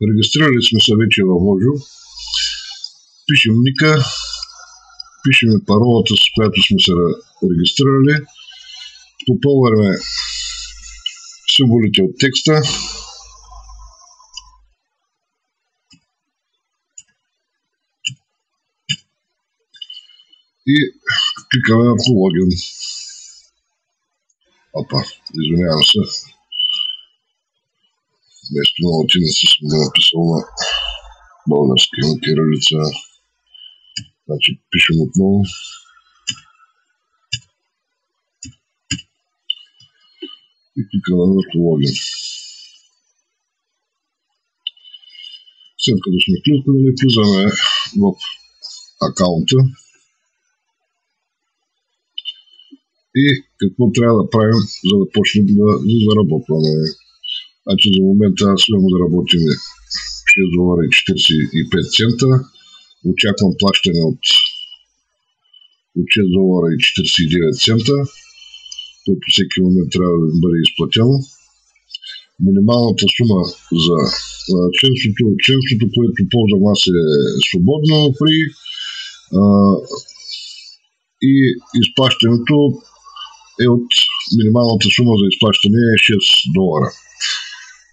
Регистрирали сме се вече във Вожо. Пишем ника, пишем паролата, с която сме се регистрирали. Попълваме символите от текста. И кликаме върху логин. Опа, извинявам се. Вместо на латиница съм го написал на български, на кирилица. Значи пишем отново. И кликаме върху логин. След като сме кликнали, влизаме в акаунта. И какво трябва да правим, за да почнем да заработваме. Значи за момента аз имам да работим $6.45. Очаквам плащане от $6.49, който всеки момент трябва да бъде изплатено. Минималната сума за членството, което ползвам аз, е свободно free, и изплащането е от минималната сума за изплащане е $6.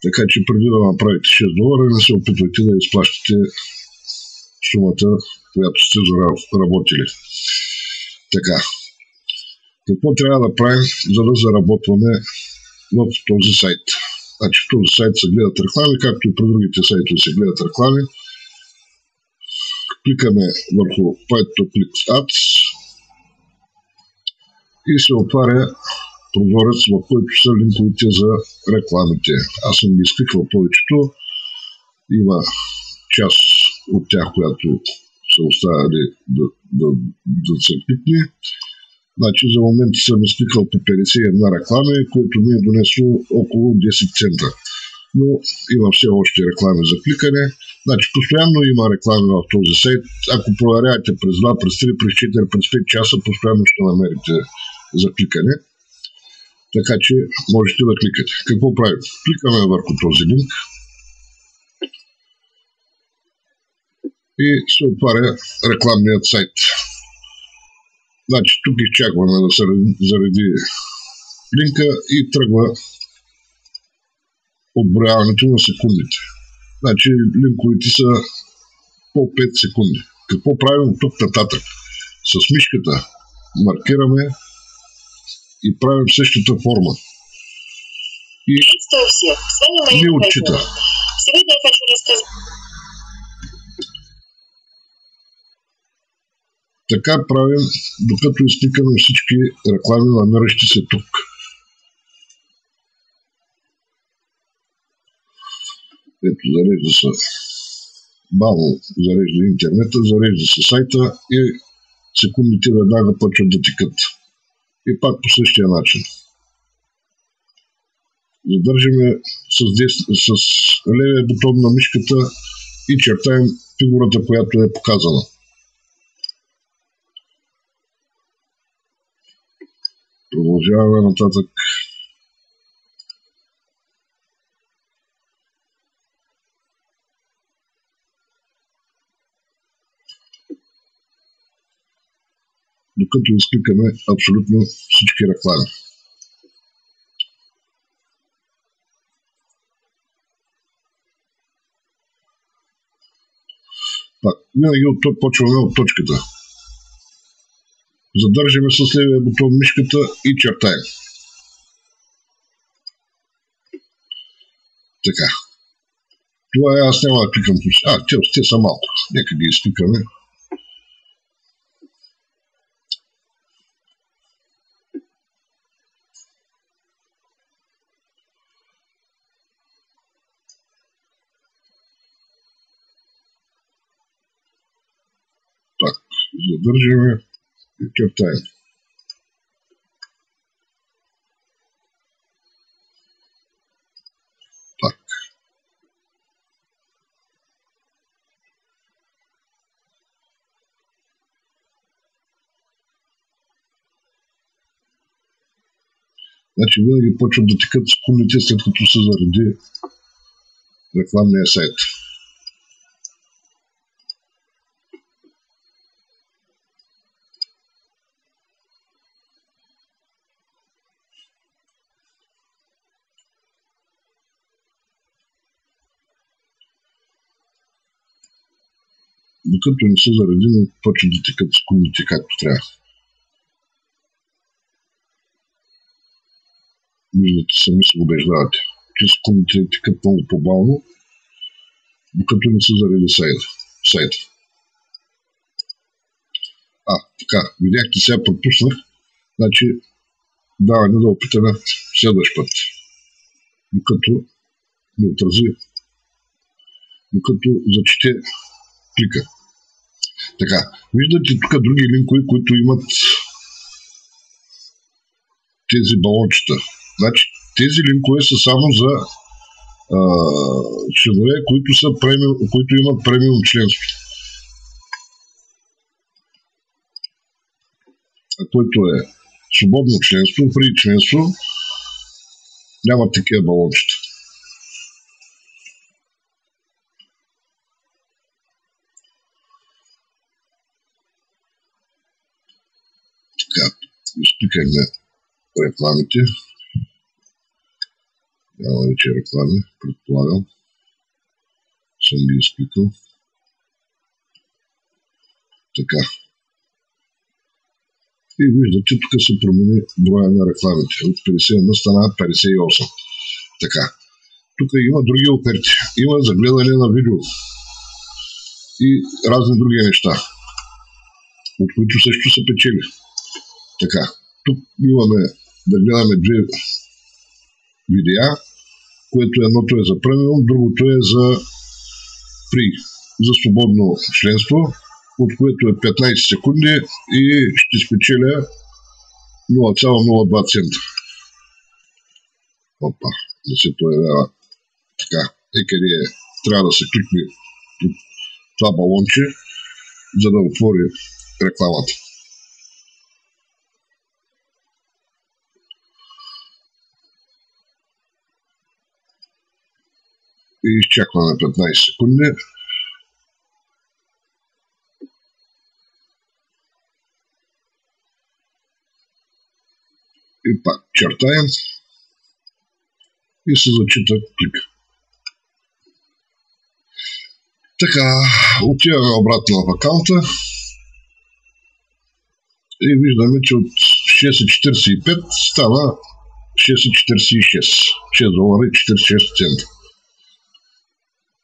Така че преди да направите $6, не се опитвайте да изплащате сумата, която сте заработили. Така. Какво трябва да правим, за да заработваме в този сайт? Значи в този сайт се гледат реклами, както и при другите сайтове се гледат реклами. Кликаме върху Pay to Click Ads и се отваря прозорец, в който са линковете за рекламите. Аз съм ги изкликвал повечето. Има част от тях, която са оставили да се кликне. Значи за момента съм изкликал по 51 реклами, които ми е донесло около 10 цента. Но има все още реклами за кликане. Значи постоянно има реклами в този сайт. Ако проверяете през 2, през 3, през 4, през 5 часа, постоянно ще намерите за кликане. Така че можете да кликате. Какво правим? Кликаме върху този линк и се отваря рекламният сайт. Значи тук изчакваме да се зареди линка и тръгва отброяването на секундите. Значи линковите са по 5 секунди. Какво правим от тук нататък? С мишката маркираме и правим същата форма. И ни отчита. Така правим, докато изкликаме всички реклами, намиращи се тук. Ето, зарежда се бавно, зарежда интернета, зарежда се сайта и секундите веднага почват да текат. И пак по същия начин. Задържаме с левия бутон на мишката и чертаем фигурата, която е показана. Продължаваме нататък. Докато изкликаме абсолютно всички реклами. Пак, винаги почваме от точката. Задържаме с левия бутон мишката и чертаем. Така. Това е, аз няма да кликам. Те са малко. Нека ги изкликаме. Так, задържаме и чертаем. Так. Значи винаги почват да текат секундите, след като се зареди рекламния сайт. Докато не са заредени, почват да текат секундите както трябва. Виждате, сами се убеждавате, че секундите текат много по-бавно, докато не се зареди сайта. Така, видяхте, сега пропуснах, значи даваме да опитаме следващ път, докато не отрази, докато зачете клика. Така, виждате тук други линкове, които имат тези балончета. Значи, тези линкове са само за членове, които имат премиум членство. Който е свободно членство, при членство, няма такива балончета. Така, изпикахме рекламите. Няма вече реклами, предполагам. Съм ги изпикал. Така. И виждате, тук се промени броя на рекламите. От 51 стана 58. Така. Тук има други оферти. Има за гледане на видео. И разни други неща, от които също се печели. Така. Тук имаме да гледаме две видеа, което едното е за премиум, другото е за свободно членство, от което е 15 секунди и ще спечеля 0,02 цента. Опа, да се появява така. Къде трябва да се кликне това балонче, за да отвори рекламата. И изчакваме 15 секунди. И пак чертаем и се зачита клик. Така, отиваме обратно в акаунта и виждаме, че от 6,45 става 6,46. 6 долара и 46 цента.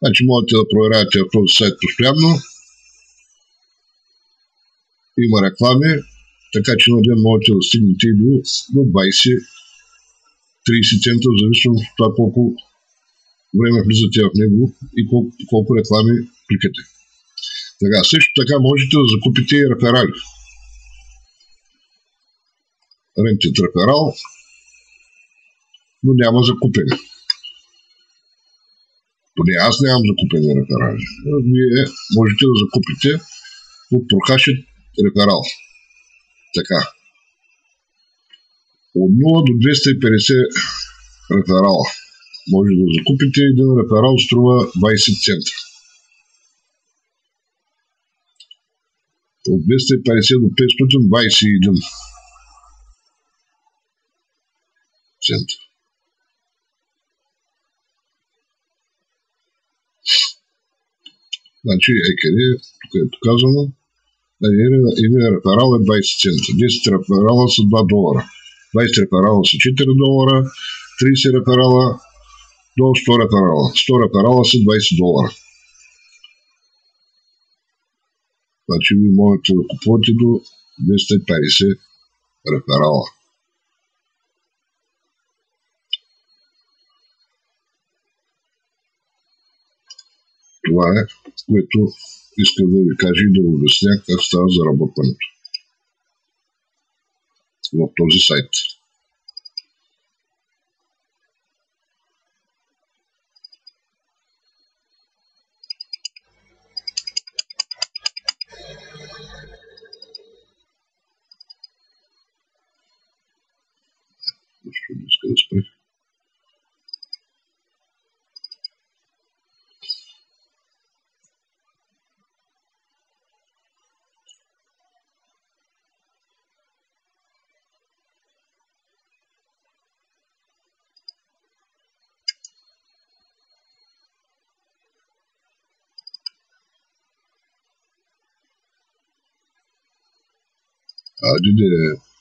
Значи можете да проверявате в този сайт постоянно. Има реклами, така че на ден можете да стигнете и до 20-30 цента, в зависимост от това колко време влизате в него и колко реклами кликате. Така, също така можете да закупите и реферали. Рентит реферал, но няма закупени. Поне аз нямам закупени реферали. Вие можете да закупите от Прокашет реферал. Така. От 0 до 250 реферала може да закупите. Един реферал струва 20 цента. От 250 до 500 21 цента. Значи, къде, тук е показано, един реферал е 20 цента. 10 реферала са 2 долара. 20 реферала са 4 долара. 30 реферала до 100 реферала. 100 реферала са 20 долара. Значи, ви можете да купувате до 250 реферала. Това е, което искам да ви кажа и да ви обясня как става заработването в този сайт. Защо не иска да спре? Диде